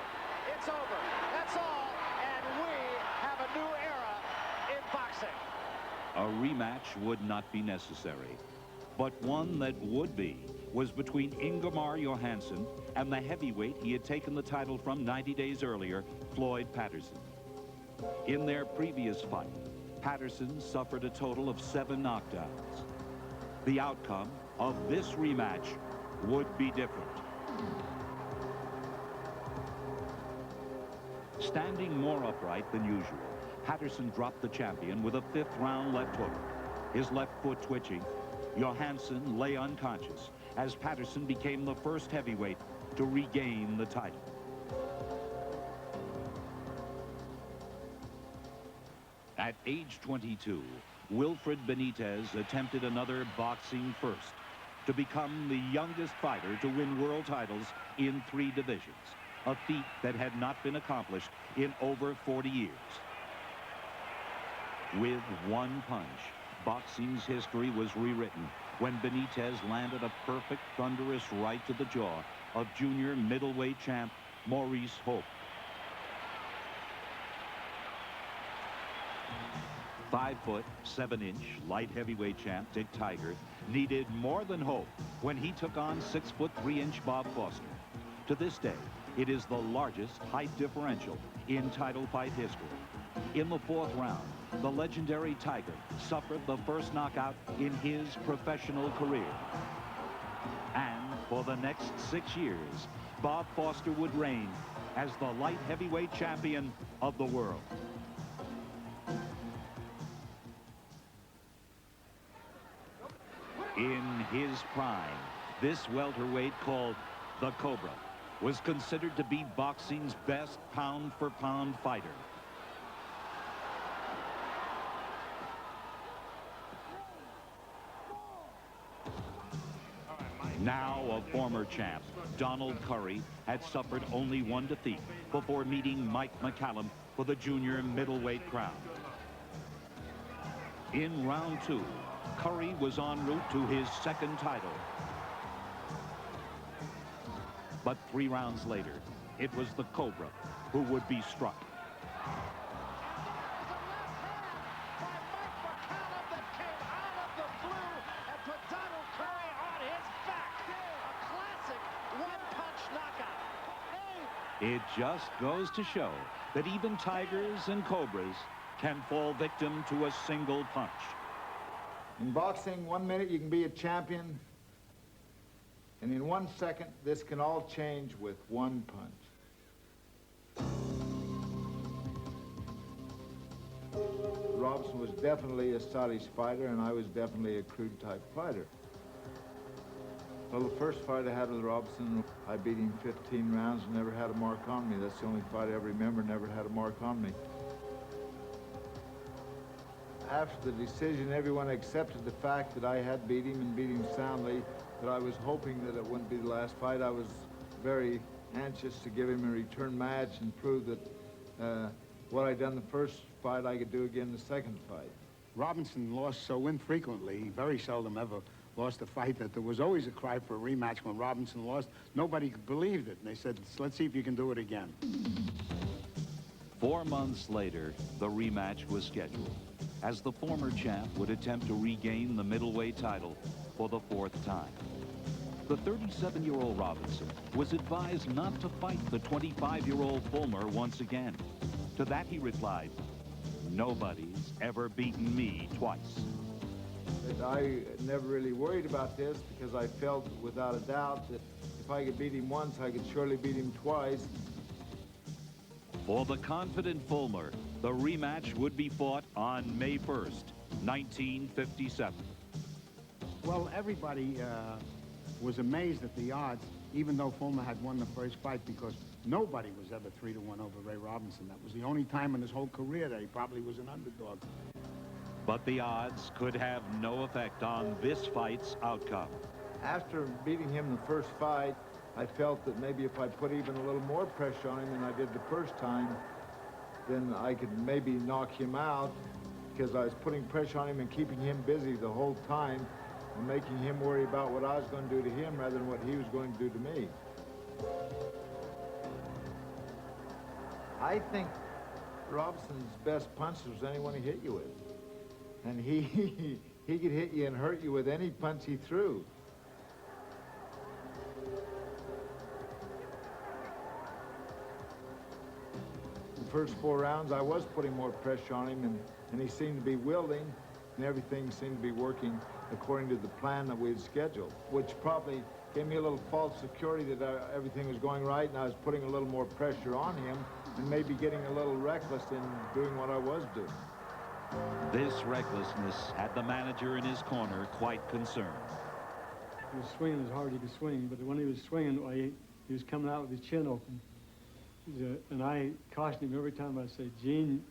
It's over. That's all, and we have a new era in boxing. A rematch would not be necessary, but one that would be was between Ingemar Johansson and the heavyweight he had taken the title from 90 days earlier, Floyd Patterson. In their previous fight, Patterson suffered a total of 7 knockdowns. The outcome of this rematch would be different. Standing more upright than usual, Patterson dropped the champion with a 5th-round left hook. His left foot twitching, Johansson lay unconscious as Patterson became the first heavyweight to regain the title. At age 22, Wilfred Benitez attempted another boxing first to become the youngest fighter to win world titles in 3 divisions, a feat that had not been accomplished in over 40 years. With one punch, boxing's history was rewritten when Benitez landed a perfect thunderous right to the jaw of junior middleweight champ Maurice Hope. 5'7" light heavyweight champ Dick Tiger needed more than hope when he took on 6'3" Bob Foster. To this day, it is the largest height differential in title fight history. In the fourth round, the legendary Tiger suffered the first knockout in his professional career. And for the next 6 years, Bob Foster would reign as the light heavyweight champion of the world. In his prime, this welterweight, called the Cobra, was considered to be boxing's best pound-for-pound fighter. Now a former champ, Donald Curry had suffered only one defeat before meeting Mike McCallum for the junior middleweight crown. In round 2, Curry was en route to his second title. But 3 rounds later, it was the Cobra who would be struck. It just goes to show that even Tigers and Cobras can fall victim to a single punch. In boxing, 1 minute you can be a champion, and in 1 second, this can all change with one punch. Robinson was definitely a stylish fighter, and I was definitely a crude type fighter. Well, the first fight I had with Robinson, I beat him 15 rounds and never had a mark on me. That's the only fight I ever remember, never had a mark on me. After the decision, everyone accepted the fact that I had beat him and beat him soundly, but I was hoping that it wouldn't be the last fight. I was very anxious to give him a return match and prove that what I'd done the first fight, I could do again the second fight. Robinson lost so infrequently, he very seldom ever lost a fight, that there was always a cry for a rematch. When Robinson lost, nobody believed it, and they said, let's see if you can do it again. 4 months later, the rematch was scheduled, as the former champ would attempt to regain the middleweight title for the 4th time. The 37-year-old Robinson was advised not to fight the 25-year-old Fulmer once again. To that he replied, "Nobody's ever beaten me twice." I never really worried about this because I felt without a doubt that if I could beat him once, I could surely beat him twice. For the confident Fulmer, the rematch would be fought on May 1st, 1957. Well, everybody was amazed at the odds, even though Fulmer had won the first fight, because nobody was ever 3-1 over Ray Robinson. That was the only time in his whole career that he probably was an underdog. But the odds could have no effect on this fight's outcome. After beating him the first fight, I felt that maybe if I put even a little more pressure on him than I did the first time, then I could maybe knock him out, because I was putting pressure on him and keeping him busy the whole time and making him worry about what I was going to do to him rather than what he was going to do to me. I think Robinson's best punch was anyone he hit you with. And he could hit you and hurt you with any punch he threw. The first 4 rounds, I was putting more pressure on him, and he seemed to be willing, and everything seemed to be working according to the plan that we had scheduled, which probably gave me a little false security that everything was going right, and I was putting a little more pressure on him and maybe getting a little reckless in doing what I was doing. This recklessness had the manager in his corner quite concerned. He was swinging as hard as he could swing, but when he was swinging, he was coming out with his chin open. And I cautioned him every time. I say, "Gene,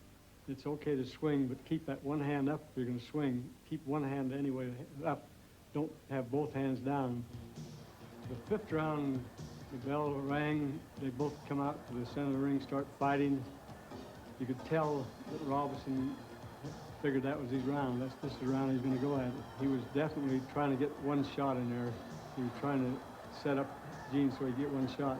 it's okay to swing, but keep that one hand up if you're going to swing. Keep one hand anyway up. Don't have both hands down." The 5th round, the bell rang. They both come out to the center of the ring, start fighting. You could tell that Robinson figured that was his round. This is the round he's going to go at. He was definitely trying to get one shot in there. He was trying to set up Gene so he'd get one shot.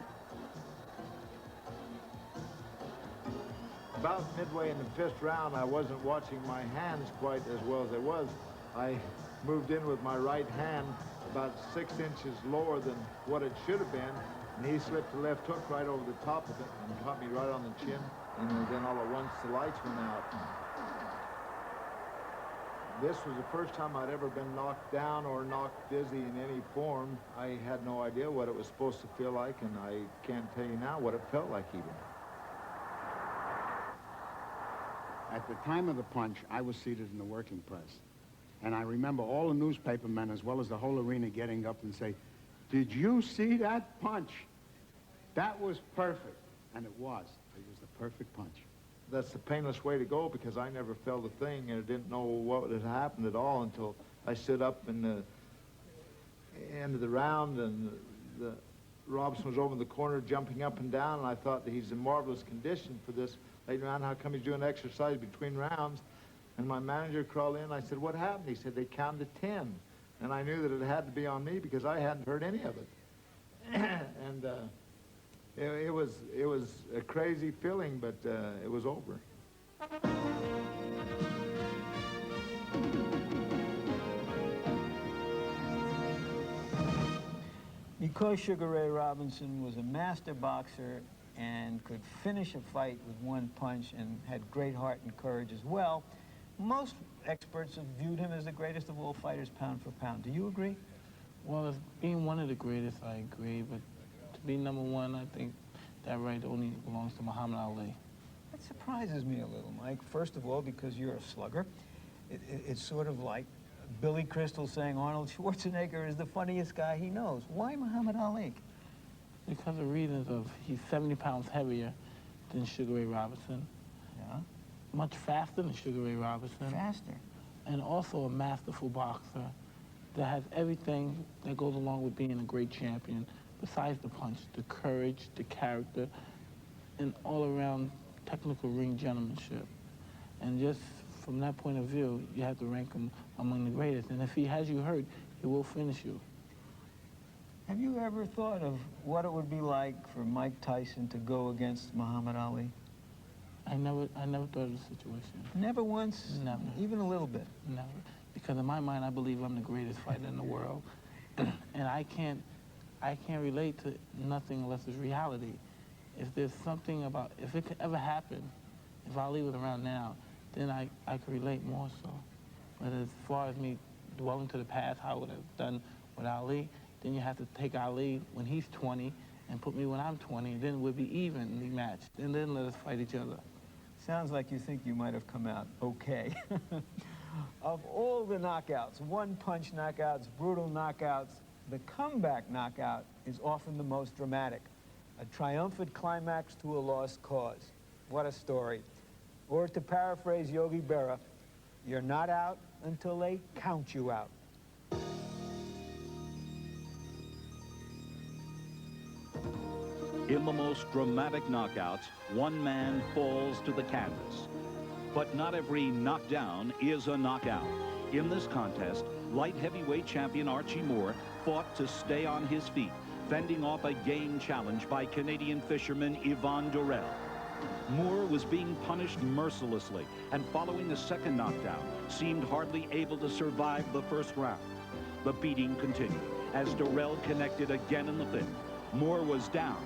about midway in the 5th round, I wasn't watching my hands quite as well as I was. I moved in with my right hand about 6 inches lower than what it should have been, and he slipped a left hook right over the top of it and caught me right on the chin, and then all at once the lights went out. This was the first time I'd ever been knocked down or knocked dizzy in any form. I had no idea what it was supposed to feel like, and I can't tell you now what it felt like even. At the time of the punch, I was seated in the working press. And I remember all the newspaper men, as well as the whole arena, getting up and say, "Did you see that punch? That was perfect." And it was. It was the perfect punch. That's the painless way to go, because I never felt a thing and I didn't know what had happened at all until I stood up in the end of the round and the Robinson was over in the corner jumping up and down, and I thought that he's in marvelous condition for this late round. How come he's doing exercise between rounds? And my manager crawled in. I said, "What happened?" He said, "They counted 10. And I knew that it had to be on me because I hadn't heard any of it. And it was a crazy feeling, but it was over. Because Sugar Ray Robinson was a master boxer and could finish a fight with one punch and had great heart and courage as well, most experts have viewed him as the greatest of all fighters pound for pound. Do you agree? Well, as being one of the greatest, I agree, but to be number one, I think that right only belongs to Muhammad Ali. That surprises me a little, Mike. First of all, because you're a slugger. It's sort of like Billy Crystal saying Arnold Schwarzenegger is the funniest guy he knows. Why Muhammad Ali? Because of reasons of he's 70 pounds heavier than Sugar Ray Robinson. Yeah. Much faster than Sugar Ray Robinson. Faster. And also a masterful boxer that has everything that goes along with being a great champion, besides the punch, the courage, the character, and all-around technical ring gentlemanship. And just from that point of view, you have to rank him among the greatest. And if he has you hurt, he will finish you. Have you ever thought of what it would be like for Mike Tyson to go against Muhammad Ali? I never thought of the situation. Never once? Never. Even a little bit? Never. Because in my mind, I believe I'm the greatest fighter in the world. And I can't relate to nothing unless it's reality. If there's something about, if it could ever happen, if Ali was around now, then I could relate more so. But as far as me dwelling to the past, how I would have done with Ali, then you have to take Ali when he's 20 and put me when I'm 20, then we'll be evenly matched, and then let us fight each other. Sounds like you think you might have come out okay. Of all the knockouts, one-punch knockouts, brutal knockouts, the comeback knockout is often the most dramatic. A triumphant climax to a lost cause. What a story. Or to paraphrase Yogi Berra, you're not out until they count you out. In the most dramatic knockouts, one man falls to the canvas. But not every knockdown is a knockout. In this contest, light heavyweight champion Archie Moore fought to stay on his feet, fending off a game challenge by Canadian fisherman Yvon Durrell. Moore was being punished mercilessly, and following a second knockdown, seemed hardly able to survive the first round. The beating continued as Durrell connected again in the fifth. Moore was down,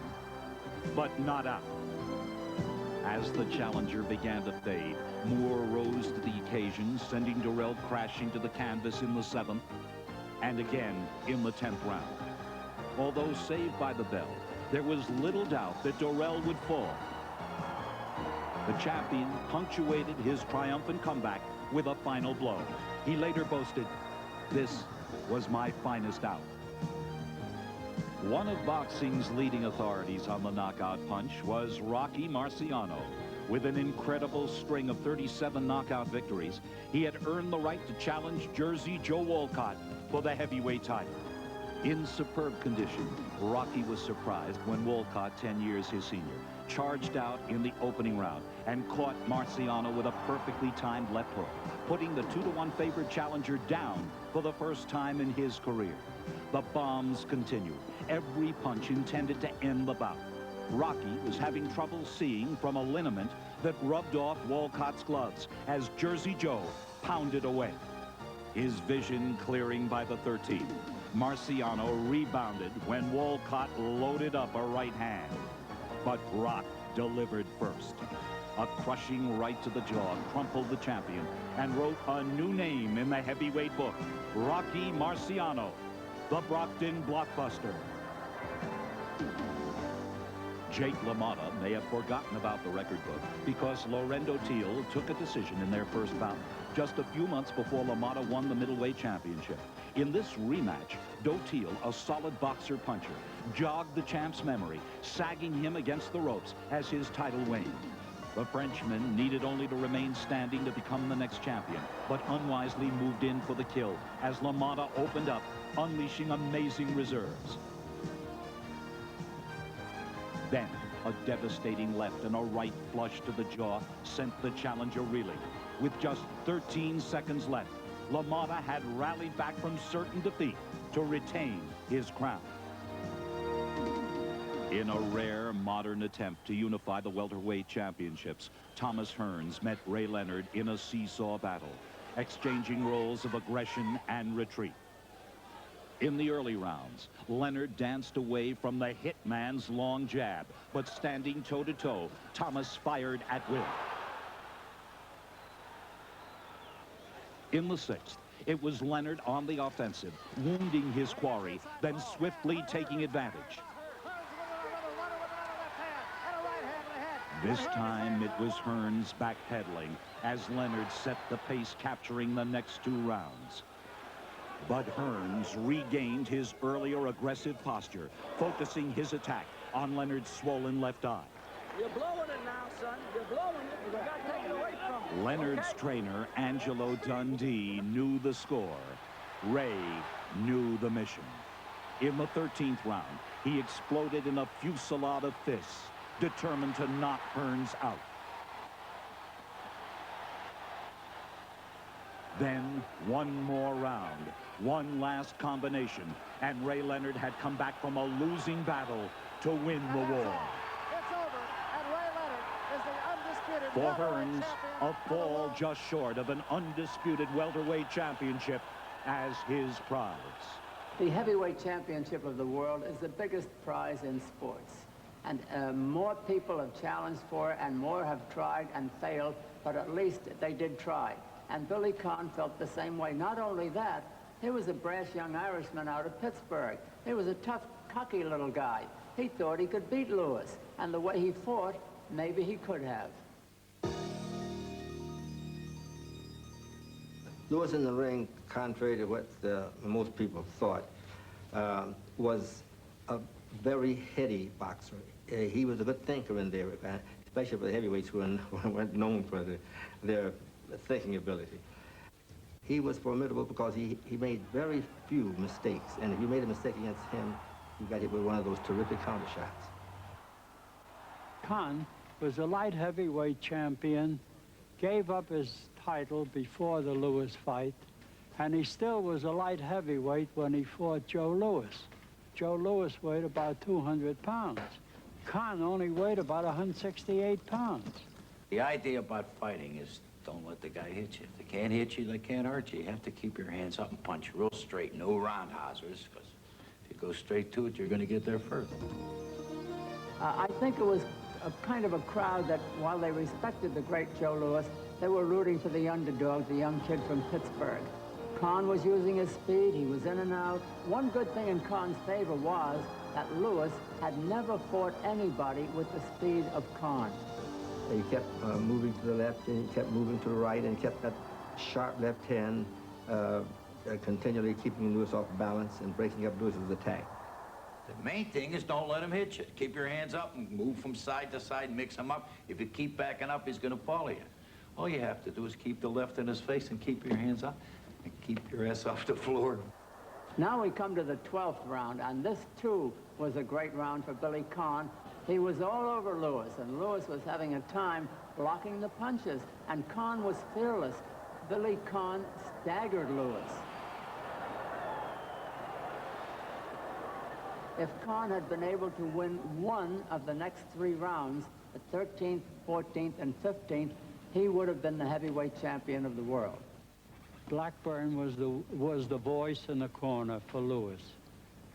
but not out. As the challenger began to fade, Moore rose to the occasion, sending Durrell crashing to the canvas in the seventh, and again in the 10th round. Although saved by the bell, there was little doubt that Durrell would fall. The champion punctuated his triumphant comeback with a final blow. He later boasted, "This was my finest out." One of boxing's leading authorities on the knockout punch was Rocky Marciano. With an incredible string of 37 knockout victories, he had earned the right to challenge Jersey Joe Walcott for the heavyweight title. In superb condition, Rocky was surprised when Walcott, 10 years his senior, charged out in the opening round and caught Marciano with a perfectly timed left hook, putting the 2-to-1 favorite challenger down for the first time in his career. The bombs continued, every punch intended to end the bout. Rocky was having trouble seeing from a liniment that rubbed off Walcott's gloves as Jersey Joe pounded away. His vision clearing by the 13th. Marciano rebounded when Walcott loaded up a right hand. But Rock delivered first. A crushing right to the jaw crumpled the champion and wrote a new name in the heavyweight book, Rocky Marciano, the Brockton blockbuster. Jake LaMotta may have forgotten about the record book because Laurendo Teal took a decision in their first bout just a few months before LaMotta won the middleweight championship. In this rematch, Doteal, a solid boxer puncher, jogged the champ's memory, sagging him against the ropes as his title waned. The Frenchman needed only to remain standing to become the next champion, but unwisely moved in for the kill as LaMotta opened up, unleashing amazing reserves. Then, a devastating left and a right flush to the jaw sent the challenger reeling. With just 13 seconds left, LaMotta had rallied back from certain defeat to retain his crown. In a rare modern attempt to unify the welterweight championships, Thomas Hearns met Ray Leonard in a seesaw battle, exchanging roles of aggression and retreat. In the early rounds, Leonard danced away from the hitman's long jab, but standing toe-to-toe, Thomas fired at will. In the 6th, it was Leonard on the offensive, wounding his quarry, then swiftly taking advantage. This time, it was Hearns backpedaling as Leonard set the pace, capturing the next 2 rounds. But Hearns regained his earlier aggressive posture, focusing his attack on Leonard's swollen left eye. You're blowing it now, son. You're blowing it. You got to take it away from him. Leonard's trainer, Angelo Dundee, knew the score. Ray knew the mission. In the 13th round, he exploded in a fusillade of fists, determined to knock Hearns out. Then one more round, one last combination, and Ray Leonard had come back from a losing battle to win the war. It's over, and Ray Leonard is the undisputed For welterweight Hearns, champion a fall just short of an undisputed welterweight championship as his prize. The heavyweight championship of the world is the biggest prize in sports. And more people have challenged for it, and more have tried and failed, but at least they did try. And Billy Conn felt the same way. Not only that, he was a brash young Irishman out of Pittsburgh. He was a tough, cocky little guy. He thought he could beat Lewis, and the way he fought, maybe he could have. Lewis in the ring, contrary to what most people thought, was a very heady boxer. He was a good thinker in there, especially for the heavyweights who weren't known for their thinking ability. He was formidable because he made very few mistakes, and if you made a mistake against him, you got hit with one of those terrific counter shots. Conn was a light heavyweight champion, gave up his title before the Lewis fight, and he still was a light heavyweight when he fought Joe Louis. Joe Louis weighed about 200 pounds. Conn only weighed about 168 pounds. The idea about fighting is don't let the guy hit you. If they can't hit you, they can't hurt you. You have to keep your hands up and punch real straight, no roundhouses, because if you go straight to it, you're going to get there first. I think it was a kind of a crowd that, while they respected the great Joe Louis, they were rooting for the underdog, the young kid from Pittsburgh. Conn was using his speed. He was in and out. One good thing in Conn's favor was that Louis had never fought anybody with the speed of Conn. He kept moving to the left, and he kept moving to the right, and he kept that sharp left hand continually keeping Lewis off balance and breaking up Lewis's attack. The main thing is don't let him hit you. Keep your hands up and move from side to side, mix him up. If you keep backing up, he's going to follow you. All you have to do is keep the left in his face and keep your hands up and keep your ass off the floor. Now we come to the 12th round, and this, too, was a great round for Billy Conn. He was all over Lewis, and Lewis was having a time blocking the punches, and Conn was fearless. Billy Conn staggered Lewis. If Khan had been able to win one of the next 3 rounds, the 13th, 14th, and 15th, he would have been the heavyweight champion of the world. Blackburn was the voice in the corner for Lewis.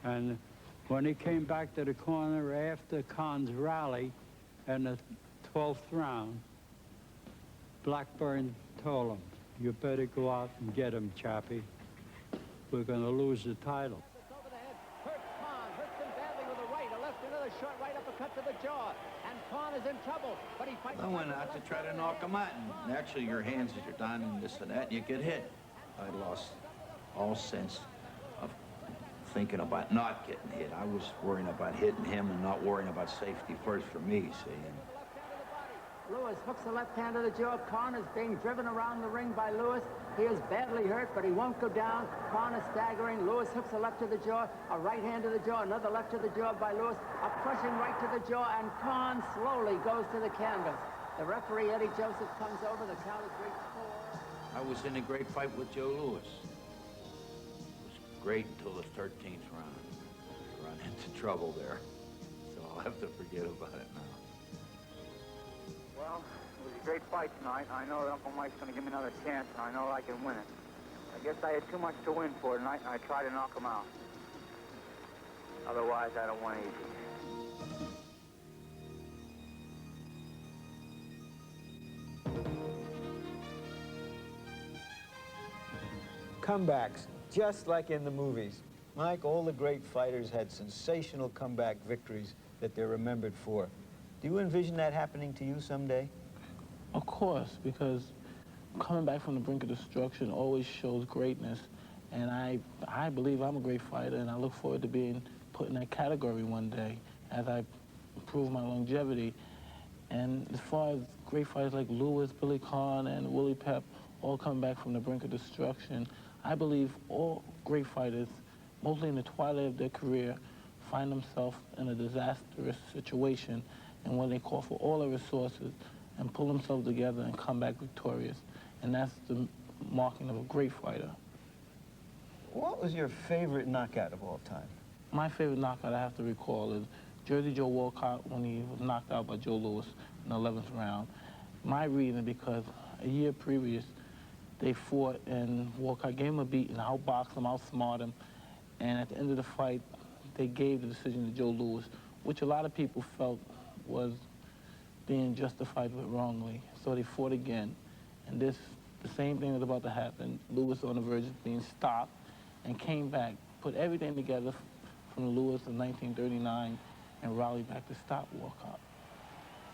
And when he came back to the corner after Khan's rally in the 12th round, Blackburn told him, "You better go out and get him, Chappie. We're going to lose the title." Over the head, hurts Khan, hurts him badly with a right, a left, another short right uppercut to the jaw. And Khan is in trouble, but he fights. I went out to try to knock him out, and naturally your hands as you're down and this and that, and you get hit. I lost all sense of thinking about not getting hit. I was worrying about hitting him and not worrying about safety first for me, see. And Lewis hooks the left hand to the jaw. Khan is being driven around the ring by Lewis. He is badly hurt, but he won't go down. Khan is staggering. Lewis hooks a left to the jaw, a right hand to the jaw, another left to the jaw by Lewis, a crushing right to the jaw, and Khan slowly goes to the canvas. The referee, Eddie Joseph, comes over. The count is reached 4. I was in a great fight with Joe Louis. It was great until the 13th round. I run into trouble there, so I'll have to forget about it now. Well, it was a great fight tonight. I know that Uncle Mike's going to give me another chance, and I know I can win it. I guess I had too much to win for tonight, and I tried to knock him out. Otherwise, I'd have won easy. Comebacks, just like in the movies. Mike, all the great fighters had sensational comeback victories that they're remembered for. Do you envision that happening to you someday? Of course, because coming back from the brink of destruction always shows greatness. And I believe I'm a great fighter, and I look forward to being put in that category one day as I improve my longevity. And as far as great fighters like Lewis, Billy Conn, and Willie Pep all coming back from the brink of destruction, I believe all great fighters, mostly in the twilight of their career, find themselves in a disastrous situation, and when they call for all their resources and pull themselves together and come back victorious. And that's the marking of a great fighter. What was your favorite knockout of all time? My favorite knockout I have to recall is Jersey Joe Walcott when he was knocked out by Joe Louis in the 11th round. My reason, because a year previous, they fought and Walcott gave him a beat and outboxed him, outsmarted him. And at the end of the fight, they gave the decision to Joe Louis, which a lot of people felt was being justified with wrongly. So they fought again. And the same thing was about to happen. Louis on the verge of being stopped and came back, put everything together from Louis in 1939 and rallied back to stop Walcott.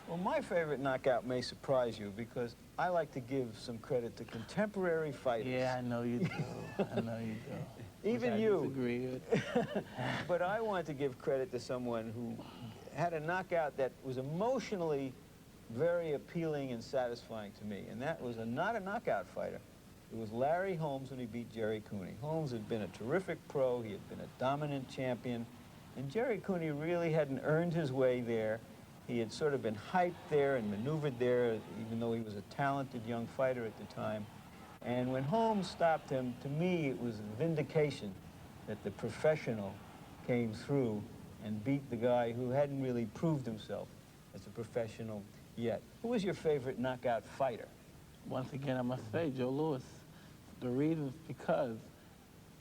Well, my favorite knockout may surprise you because I like to give some credit to contemporary fighters. Yeah, I know you do. I know you do. Even you. Disagree with. But I want to give credit to someone who had a knockout that was emotionally very appealing and satisfying to me, and that was not a knockout fighter. It was Larry Holmes when he beat Jerry Cooney. Holmes had been a terrific pro, he had been a dominant champion, and Jerry Cooney really hadn't earned his way there. He had sort of been hyped there and maneuvered there, even though he was a talented young fighter at the time. And when Holmes stopped him, to me, it was a vindication that the professional came through and beat the guy who hadn't really proved himself as a professional yet. Who was your favorite knockout fighter? Once again, I must say, Joe Louis. The reason is because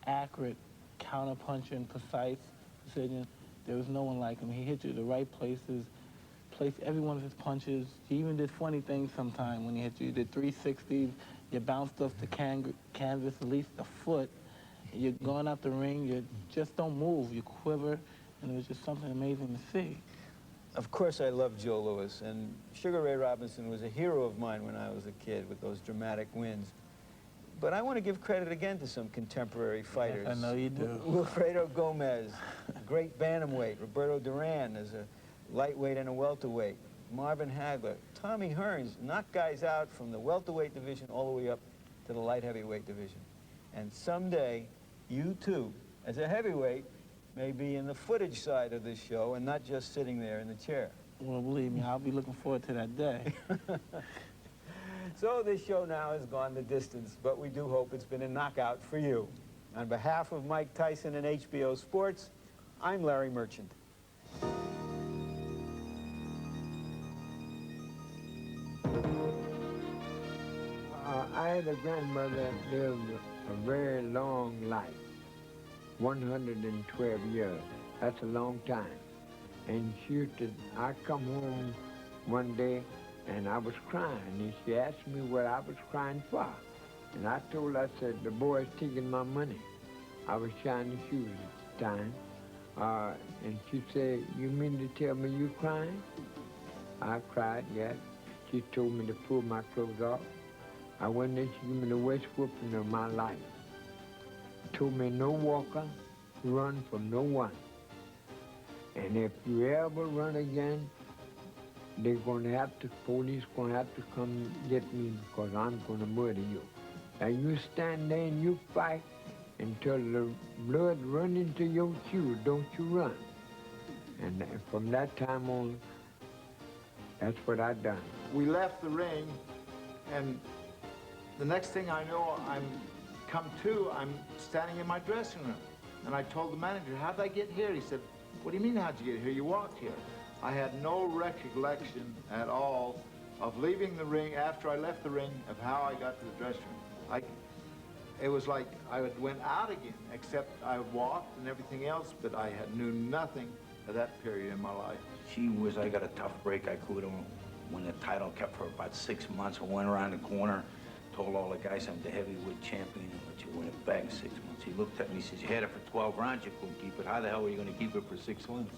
accurate, counter-punching, precise decision. There was no one like him. He hit you at the right places, placed every one of his punches. He even did funny things sometimes when he hit you. He did 360s. You bounced off the canvas at least a foot. You're going out the ring. You just don't move. You quiver. And it was just something amazing to see. Of course I love Joe Louis, and Sugar Ray Robinson was a hero of mine when I was a kid with those dramatic wins. But I want to give credit again to some contemporary fighters. Yes, I know you do. Wilfredo Gomez, great bantamweight. Roberto Duran as a lightweight and a welterweight. Marvin Hagler. Tommy Hearns knocked guys out from the welterweight division all the way up to the light heavyweight division. And someday, you too, as a heavyweight, may be in the footage side of this show and not just sitting there in the chair. Well, believe me, I'll be looking forward to that day. So this show now has gone the distance, but we do hope it's been a knockout for you. On behalf of Mike Tyson and HBO Sports, I'm Larry Merchant. I had a grandmother that lived a very long life, 112 years. That's a long time. And she used to, I come home one day and I was crying, and she asked me what I was crying for. And I told her, I said, the boy's taking my money. I was shining shoes at the time. And she said, you mean to tell me you crying? I cried, yes. She told me to pull my clothes off. I went there, she gave me the worst whooping of my life. Told me no walker, run from no one. And if you ever run again, they're gonna have to, police gonna have to come get me because I'm gonna murder you. And you stand there and you fight until the blood run into your shoes, don't you run. And from that time on, that's what I done. We left the ring, and the next thing I know, I'm standing in my dressing room. And I told the manager, how'd I get here? He said, what do you mean, how'd you get here? You walked here. I had no recollection at all of leaving the ring after I left the ring of how I got to the dressing room. It was like I went out again, except I walked and everything else, but I knew nothing of that period in my life. I got a tough break. I could have won the title, kept for about 6 months. I went around the corner, told all the guys I'm the heavyweight champion, and let you win it back in 6 months. He looked at me, he says, you had it for 12 rounds, you couldn't keep it. How the hell were you going to keep it for 6 months?